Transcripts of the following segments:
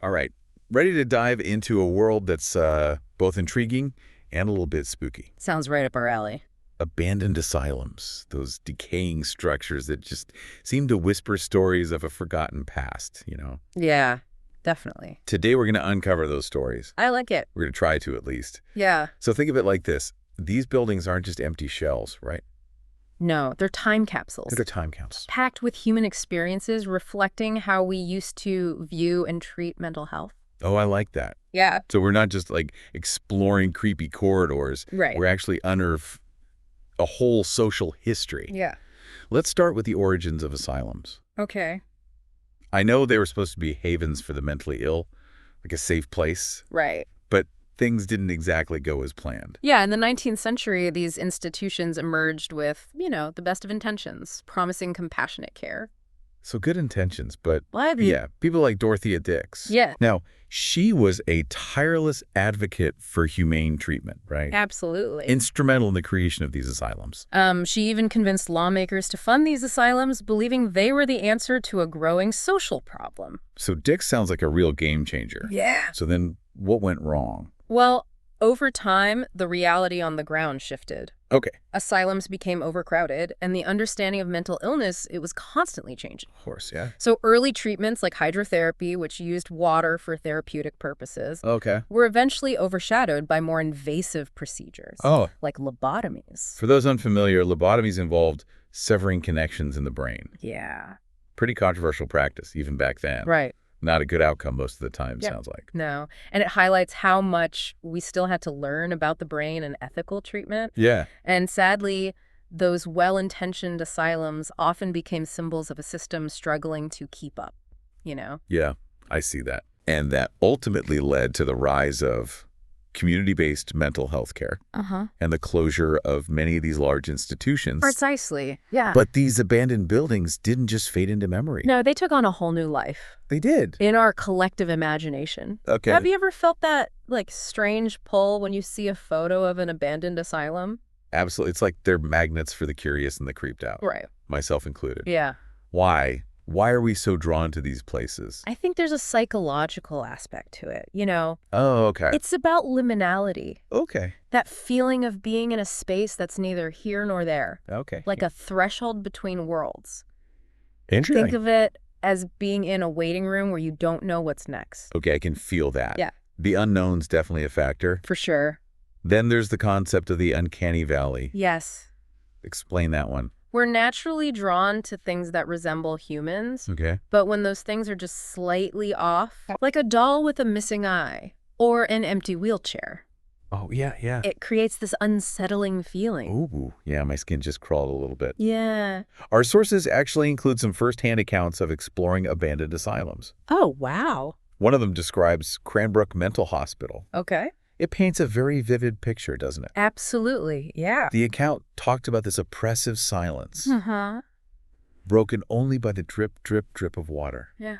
All right. Ready to dive into a world that's both intriguing and a little bit spooky. Sounds right up our alley. Abandoned asylums, those decaying structures that just seem to whisper stories of a forgotten past. Yeah, definitely. Today we're going to uncover those stories. I like it. We're going to try to, at least. Yeah. So think of it like this. These buildings aren't just empty shells, right? No, they're time capsules. They're time capsules. Packed with human experiences reflecting how we used to view and treat mental health. Oh, I like that. Yeah. So we're not just like exploring creepy corridors. Right. We're actually unearth a whole social history. Yeah. Let's start with the origins of asylums. Okay. I know they were supposed to be havens for the mentally ill, like a safe place, Right. but things didn't exactly go as planned. Yeah, in the 19th century, these institutions emerged with, the best of intentions, promising compassionate care. So good intentions, but What? yeah, people like Dorothea Dix. Yeah. Now, she was a tireless advocate for humane treatment, right? Absolutely. Instrumental in the creation of these asylums. She even convinced lawmakers to fund these asylums, believing they were the answer to a growing social problem. So Dix sounds like a real game changer. Yeah. So then what went wrong? Well, over time, the reality on the ground shifted. Okay. Asylums became overcrowded, and the understanding of mental illness, it was constantly changing. Of course, yeah. So early treatments like hydrotherapy, which used water for therapeutic purposes, Okay. were eventually overshadowed by more invasive procedures, Oh, like lobotomies. for those unfamiliar, lobotomies involved severing connections in the brain. Yeah. Pretty controversial practice, even back then. Right. Not a good outcome most of the time, Yep. sounds like. No. And it highlights how much we still had to learn about the brain and ethical treatment. Yeah. And sadly, those well-intentioned asylums often became symbols of a system struggling to keep up, Yeah, I see that. And that ultimately led to the rise of community-based mental health care Uh-huh. and the closure of many of these large institutions. Precisely. Yeah. But these abandoned buildings didn't just fade into memory. No, they took on a whole new life They did. in our collective imagination. Okay. Have you ever felt that, strange pull when you see a photo of an abandoned asylum? Absolutely. It's like they're magnets for the curious and the creeped out, Right. myself included. Yeah. Why? Why are we so drawn to these places? I think there's a psychological aspect to it, Oh, okay. It's about liminality, Okay. that feeling of being in a space that's neither here nor there, Okay. like a threshold between worlds. Interesting. Think of it as being in a waiting room where you don't know what's next. Okay, I can feel that. Yeah. The unknown's definitely a factor. For sure. Then there's the concept of the uncanny valley. Yes. Explain that one. We're naturally drawn to things that resemble humans, Okay. but when those things are just slightly off, like a doll with a missing eye or an empty wheelchair, Oh, yeah. it creates this unsettling feeling. Ooh, yeah, my skin just crawled a little bit. Yeah. Our sources actually include some first-hand accounts of exploring abandoned asylums. Oh, wow. One of them describes Cranbrook Mental Hospital. Okay. It paints a very vivid picture, doesn't it? Absolutely. Yeah. The account talked about this oppressive silence, Uh-huh. broken only by the drip, drip, drip of water. Yeah.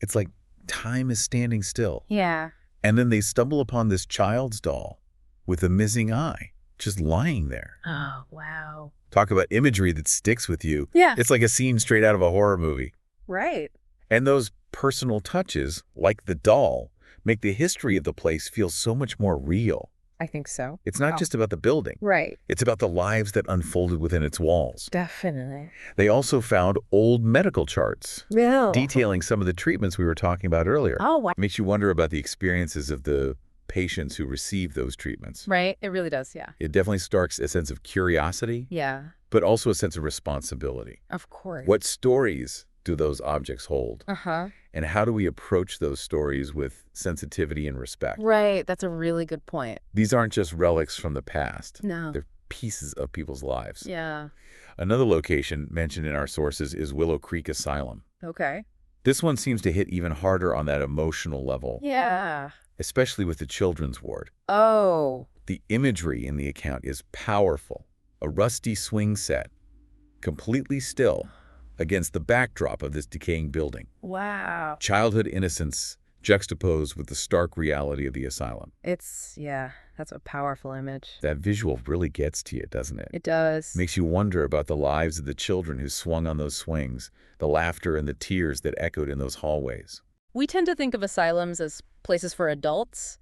It's like time is standing still. Yeah. And then they stumble upon this child's doll with a missing eye, just lying there. Oh, wow. Talk about imagery that sticks with you. Yeah. It's like a scene straight out of a horror movie. Right. And those personal touches, like the doll, make the history of the place feel so much more real. I think so. It's not just about the building. Right. It's about the lives that unfolded within its walls. Definitely. They also found old medical charts Real. detailing some of the treatments we were talking about earlier. Oh, wow. Makes you wonder about the experiences of the patients who received those treatments. Right. It really does. Yeah. It definitely sparks a sense of curiosity, Yeah. but also a sense of responsibility. Of course. What stories do those objects hold? Uh-huh. And how do we approach those stories with sensitivity and respect? Right. That's a really good point. These aren't just relics from the past. No. They're pieces of people's lives. Yeah. Another location mentioned in our sources is Willow Creek Asylum. Okay. This one seems to hit even harder on that emotional level, Yeah. especially with the children's ward. Oh. The imagery in the account is powerful. A rusty swing set, completely still, against the backdrop of this decaying building. Wow. Childhood innocence juxtaposed with the stark reality of the asylum. That's a powerful image. That visual really gets to you, doesn't it? It does. Makes you wonder about the lives of the children who swung on those swings, the laughter and the tears that echoed in those hallways. We tend to think of asylums as places for adults,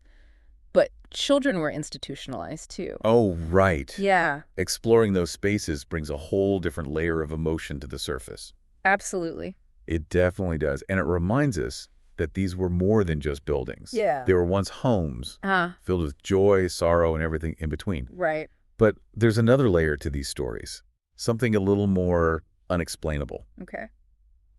but children were institutionalized too. Oh, right. Yeah, Exploring those spaces brings a whole different layer of emotion to the surface. absolutely. It definitely does. And it reminds us that these were more than just buildings. Yeah. They were once homes filled with joy, sorrow, and everything in between. Right. But there's another layer to these stories, something a little more unexplainable. Okay.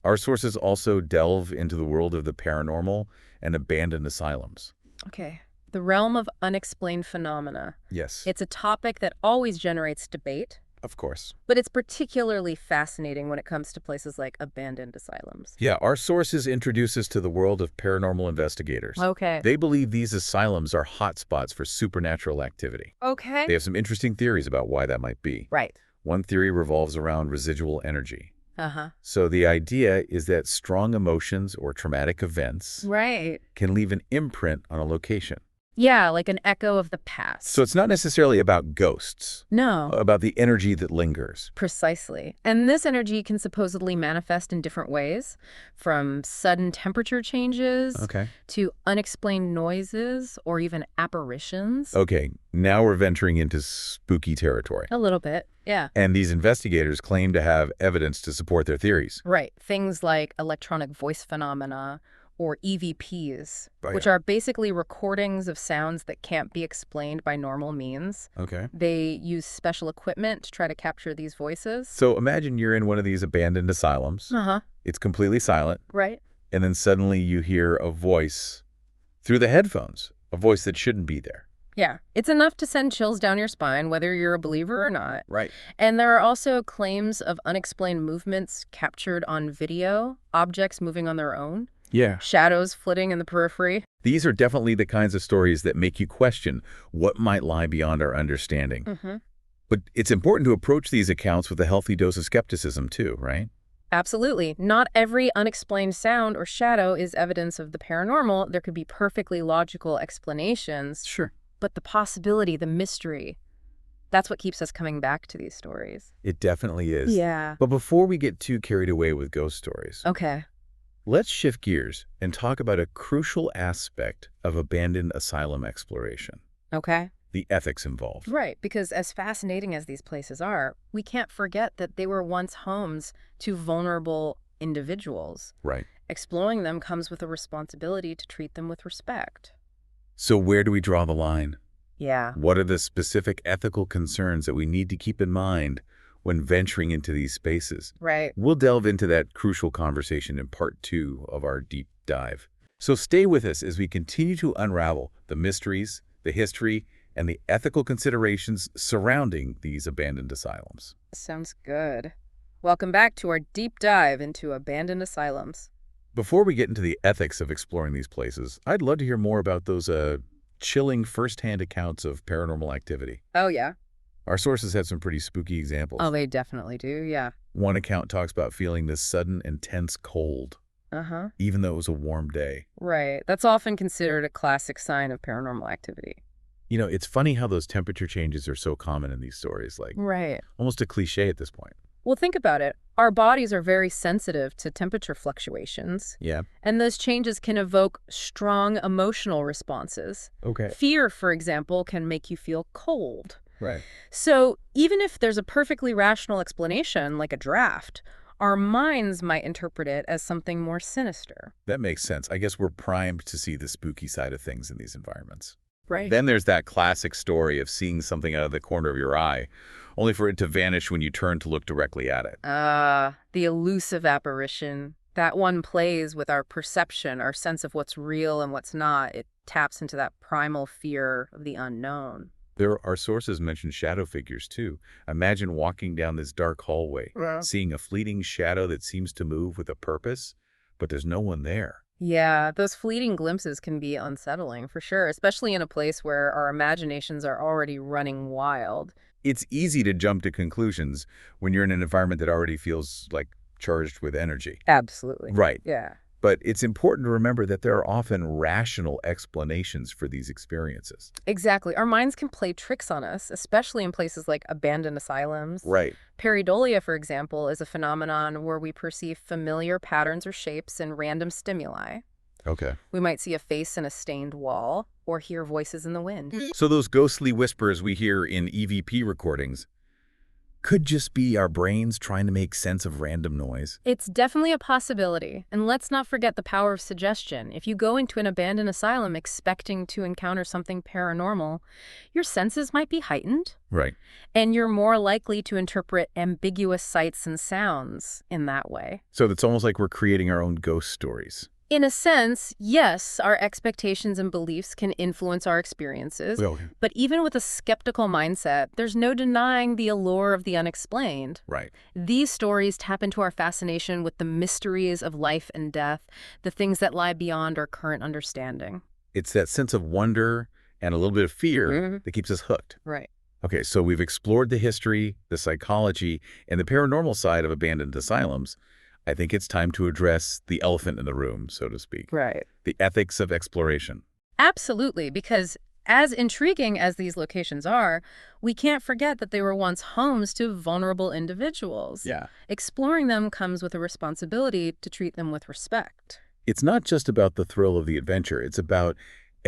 Our sources also delve into the world of the paranormal and abandoned asylums. Okay. The realm of unexplained phenomena. Yes, It's a topic that always generates debate, of course. but it's particularly fascinating when it comes to places like abandoned asylums. Yeah, our sources introduce us to the world of paranormal investigators. Okay. They believe these asylums are hotspots for supernatural activity. Okay. They have some interesting theories about why that might be. Right. One theory revolves around residual energy. Uh-huh. So the idea is that strong emotions or traumatic events Right. can leave an imprint on a location. Yeah, like an echo of the past. So it's not necessarily about ghosts, No. about the energy that lingers. Precisely. And this energy can supposedly manifest in different ways, from sudden temperature changes Okay. to unexplained noises or even apparitions. Okay, now we're venturing into spooky territory. A little bit, yeah. And these investigators claim to have evidence to support their theories. Right. Things like electronic voice phenomena or EVPs, Oh, which yeah. are basically recordings of sounds that can't be explained by normal means. Okay. They use special equipment to try to capture these voices. So imagine you're in one of these abandoned asylums. Uh-huh. It's completely silent, Right. and then suddenly you hear a voice through the headphones, a voice that shouldn't be there. Yeah. It's enough to send chills down your spine, whether you're a believer or not. Right. And there are also claims of unexplained movements captured on video, objects moving on their own, Yeah. shadows flitting in the periphery. These are definitely the kinds of stories that make you question what might lie beyond our understanding. Mm-hmm. But it's important to approach these accounts with a healthy dose of skepticism too, right? Absolutely. Not every unexplained sound or shadow is evidence of the paranormal. There could be perfectly logical explanations, Sure. but the possibility, the mystery, that's what keeps us coming back to these stories. It definitely is. Yeah. But before we get too carried away with ghost stories, Okay. let's shift gears and talk about a crucial aspect of abandoned asylum exploration, Okay. the ethics involved. Right, because as fascinating as these places are, we can't forget that they were once homes to vulnerable individuals. Right. Exploring them comes with a responsibility to treat them with respect. So where do we draw the line? Yeah. What are the specific ethical concerns that we need to keep in mind when venturing into these spaces? Right. We'll delve into that crucial conversation in part 2 of our deep dive. So stay with us as we continue to unravel the mysteries, the history, and the ethical considerations surrounding these abandoned asylums. Sounds good. Welcome back to our deep dive into abandoned asylums. Before we get into the ethics of exploring these places, I'd love to hear more about those chilling first-hand accounts of paranormal activity. Oh, yeah? Our sources have some pretty spooky examples. Oh, they definitely do, yeah. One account talks about feeling this sudden, intense cold, Uh-huh. even though it was a warm day. Right. That's often considered a classic sign of paranormal activity. You know, it's funny how those temperature changes are so common in these stories, like Right. almost a cliche at this point. Well, think about it. Our bodies are very sensitive to temperature fluctuations, Yeah. and those changes can evoke strong emotional responses. Okay. Fear, for example, can make you feel cold. Right. So even if there's a perfectly rational explanation, like a draft, our minds might interpret it as something more sinister. That makes sense. I guess we're primed to see the spooky side of things in these environments. Right. Then there's that classic story of seeing something out of the corner of your eye, only for it to vanish when you turn to look directly at it. The elusive apparition. That one plays with our perception, our sense of what's real and what's not. It taps into that primal fear of the unknown. Our sources mention shadow figures, too. Imagine walking down this dark hallway, seeing a fleeting shadow that seems to move with a purpose, but there's no one there. Yeah, those fleeting glimpses can be unsettling, for sure, especially in a place where our imaginations are already running wild. It's easy to jump to conclusions when you're in an environment that already feels like charged with energy. Absolutely. Right. Yeah. But it's important to remember that there are often rational explanations for these experiences. Exactly. Our minds can play tricks on us, especially in places like abandoned asylums. Right. Pareidolia, for example, is a phenomenon where we perceive familiar patterns or shapes in random stimuli. Okay. We might see a face in a stained wall or hear voices in the wind. So those ghostly whispers we hear in EVP recordings could just be our brains trying to make sense of random noise. It's definitely a possibility. And let's not forget the power of suggestion. If you go into an abandoned asylum expecting to encounter something paranormal, your senses might be heightened, Right. and you're more likely to interpret ambiguous sights and sounds in that way. So it's almost like we're creating our own ghost stories. In a sense, yes, our expectations and beliefs can influence our experiences, Okay. but even with a skeptical mindset, there's no denying the allure of the unexplained. Right. These stories tap into our fascination with the mysteries of life and death, the things that lie beyond our current understanding. It's that sense of wonder and a little bit of fear Mhm. that keeps us hooked. Right. Okay, so we've explored the history, the psychology, and the paranormal side of abandoned asylums. I think it's time to address the elephant in the room, so to speak. Right. The ethics of exploration. Absolutely, because as intriguing as these locations are, we can't forget that they were once homes to vulnerable individuals. Yeah. Exploring them comes with a responsibility to treat them with respect. It's not just about the thrill of the adventure. It's about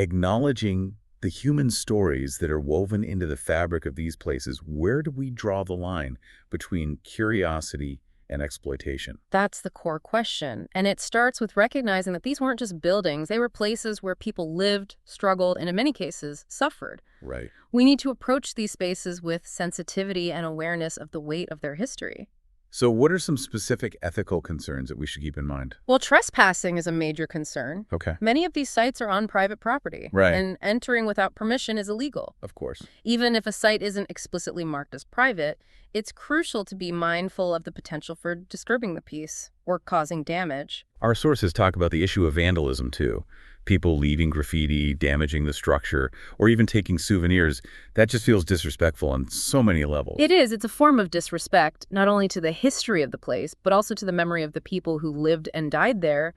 acknowledging the human stories that are woven into the fabric of these places. Where do we draw the line between curiosity and exploitation? That's the core question. And it starts with recognizing that these weren't just buildings, they were places where people lived, struggled, and in many cases, suffered. Right. We need to approach these spaces with sensitivity and awareness of the weight of their history. So what are some specific ethical concerns that we should keep in mind? Well, trespassing is a major concern. Okay. Many of these sites are on private property, Right. and entering without permission is illegal. Of course. Even if a site isn't explicitly marked as private, it's crucial to be mindful of the potential for disturbing the peace or causing damage. Our sources talk about the issue of vandalism, too. People leaving graffiti, damaging the structure, or even taking souvenirs. That just feels disrespectful on so many levels. It is. It's a form of disrespect, not only to the history of the place, but also to the memory of the people who lived and died there.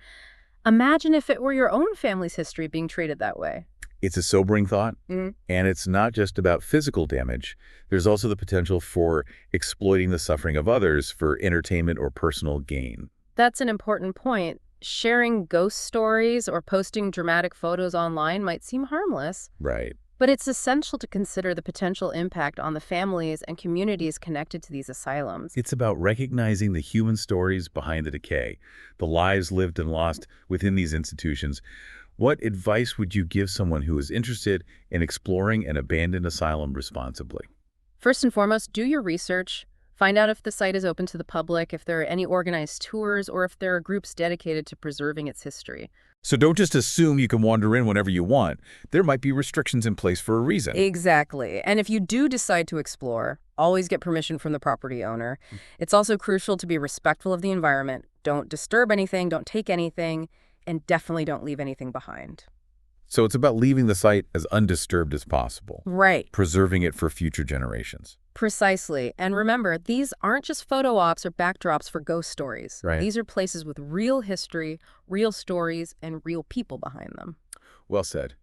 Imagine if it were your own family's history being treated that way. It's a sobering thought, Mhm. and it's not just about physical damage. There's also the potential for exploiting the suffering of others for entertainment or personal gain. That's an important point. Sharing ghost stories or posting dramatic photos online might seem harmless, Right. but it's essential to consider the potential impact on the families and communities connected to these asylums. It's about recognizing the human stories behind the decay, the lives lived and lost within these institutions. What advice would you give someone who is interested in exploring an abandoned asylum responsibly? First and foremost, do your research. Find out if the site is open to the public, if there are any organized tours, or if there are groups dedicated to preserving its history. So don't just assume you can wander in whenever you want. There might be restrictions in place for a reason. Exactly. And if you do decide to explore, always get permission from the property owner. It's also crucial to be respectful of the environment. Don't disturb anything, don't take anything, and definitely don't leave anything behind. So it's about leaving the site as undisturbed as possible, Right. preserving it for future generations. Precisely. And remember, these aren't just photo ops or backdrops for ghost stories. Right. These are places with real history, real stories, and real people behind them. Well said.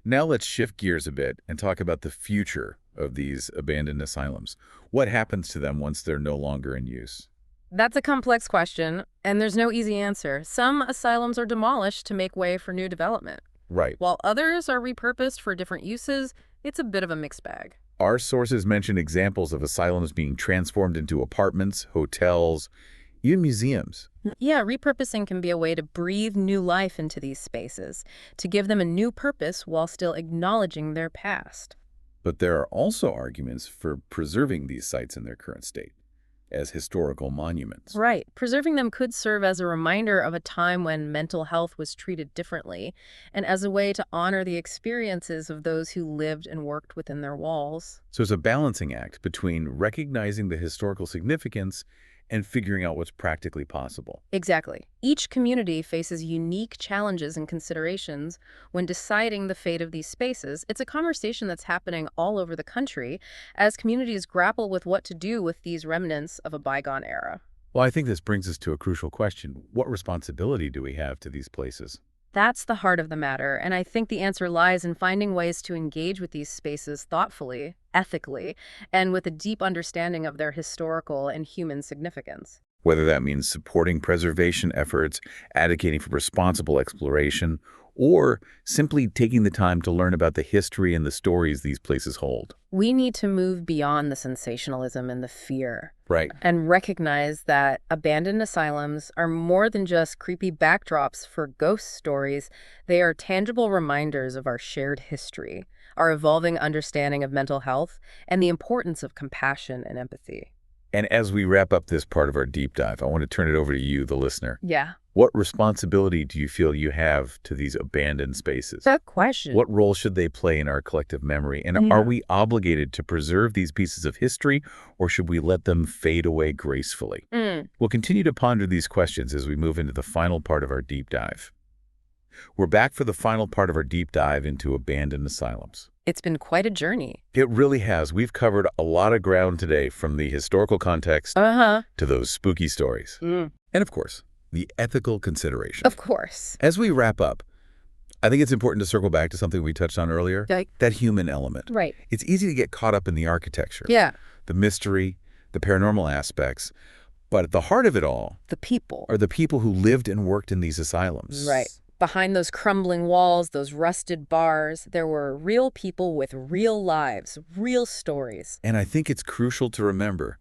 Now let's shift gears a bit and talk about the future of these abandoned asylums. What happens to them once they're no longer in use? That's a complex question, and there's no easy answer. Some asylums are demolished to make way for new development. Right. While others are repurposed for different uses, it's a bit of a mixed bag. Our sources mention examples of asylums being transformed into apartments, hotels, even museums. Yeah, repurposing can be a way to breathe new life into these spaces, to give them a new purpose while still acknowledging their past. But there are also arguments for preserving these sites in their current state as historical monuments. Right. Preserving them could serve as a reminder of a time when mental health was treated differently, and as a way to honor the experiences of those who lived and worked within their walls. So it's a balancing act between recognizing the historical significance and figuring out what's practically possible. Exactly. Each community faces unique challenges and considerations when deciding the fate of these spaces. It's a conversation that's happening all over the country as communities grapple with what to do with these remnants of a bygone era. Well, I think this brings us to a crucial question. What responsibility do we have to these places? That's the heart of the matter, and I think the answer lies in finding ways to engage with these spaces thoughtfully, ethically, and with a deep understanding of their historical and human significance. whether that means supporting preservation efforts, advocating for responsible exploration, or simply taking the time to learn about the history and the stories these places hold. We need to move beyond the sensationalism and the fear Right. and recognize that abandoned asylums are more than just creepy backdrops for ghost stories. They are tangible reminders of our shared history, our evolving understanding of mental health, and the importance of compassion and empathy. And as we wrap up this part of our deep dive, I want to turn it over to you, the listener. Yeah. What responsibility do you feel you have to these abandoned spaces? Good question. What role should they play in our collective memory? And Yeah. are we obligated to preserve these pieces of history, or should we let them fade away gracefully? We'll continue to ponder these questions as we move into the final part of our deep dive. We're back for the final part of our deep dive into abandoned asylums. It's been quite a journey. It really has. We've covered a lot of ground today, from the historical context Uh-huh. to those spooky stories. And of course, the ethical consideration. Of course. As we wrap up, I think it's important to circle back to something we touched on earlier, Like, that human element. right. It's easy to get caught up in the architecture, Yeah. the mystery, the paranormal aspects, but at the heart of it all The people. are the people who lived and worked in these asylums. Right. Behind those crumbling walls, those rusted bars, there were real people with real lives, real stories. And I think it's crucial to remember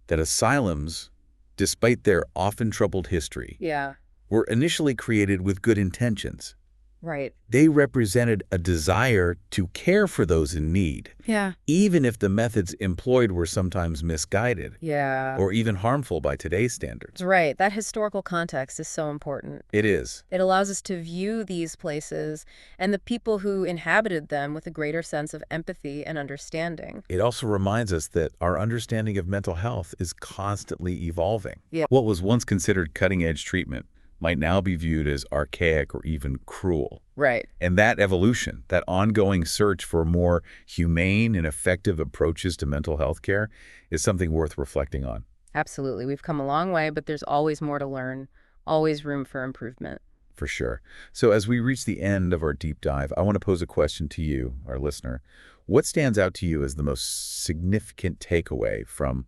that asylums, despite their often troubled history, Yeah. were initially created with good intentions. Right. They represented a desire to care for those in need, Yeah. even if the methods employed were sometimes misguided Yeah. or even harmful by today's standards. Right. That historical context is so important. It is. It allows us to view these places and the people who inhabited them with a greater sense of empathy and understanding. It also reminds us that our understanding of mental health is constantly evolving. Yeah. What was once considered cutting-edge treatment might now be viewed as archaic or even cruel. Right. And that evolution, that ongoing search for more humane and effective approaches to mental health care, is something worth reflecting on. Absolutely. We've come a long way, but there's always more to learn, always room for improvement. For sure. So as we reach the end of our deep dive, I want to pose a question to you, our listener. What stands out to you as the most significant takeaway from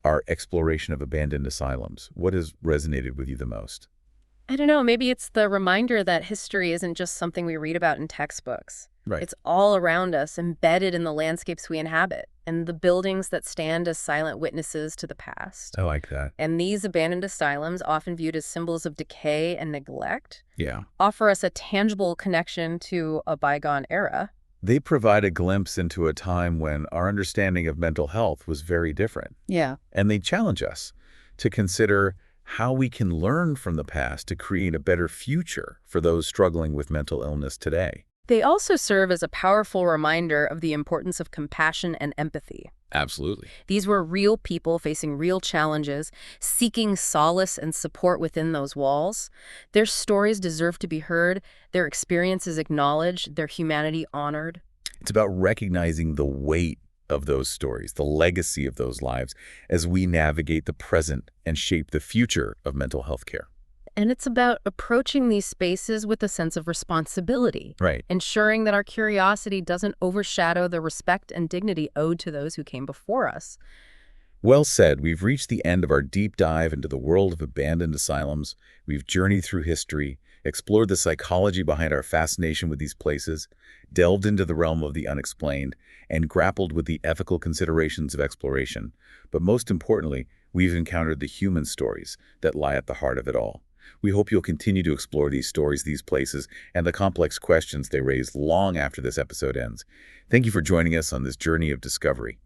our exploration of abandoned asylums? What has resonated with you the most? I don't know, maybe it's the reminder that history isn't just something we read about in textbooks. Right. It's all around us, embedded in the landscapes we inhabit, and the buildings that stand as silent witnesses to the past. I like that. And these abandoned asylums, often viewed as symbols of decay and neglect, Yeah. offer us a tangible connection to a bygone era. They provide a glimpse into a time when our understanding of mental health was very different. Yeah. And they challenge us to consider how we can learn from the past to create a better future for those struggling with mental illness today. They also serve as a powerful reminder of the importance of compassion and empathy. Absolutely. These were real people facing real challenges, seeking solace and support within those walls. Their stories deserve to be heard, their experiences acknowledged, their humanity honored. It's about recognizing the weight of those stories, the legacy of those lives, as we navigate the present and shape the future of mental health care. And it's about approaching these spaces with a sense of responsibility, Right. ensuring that our curiosity doesn't overshadow the respect and dignity owed to those who came before us. Well said. We've reached the end of our deep dive into the world of abandoned asylums. We've journeyed through history, explored the psychology behind our fascination with these places, delved into the realm of the unexplained, and grappled with the ethical considerations of exploration. But most importantly, we've encountered the human stories that lie at the heart of it all. We hope you'll continue to explore these stories, these places, and the complex questions they raise long after this episode ends. Thank you for joining us on this journey of discovery.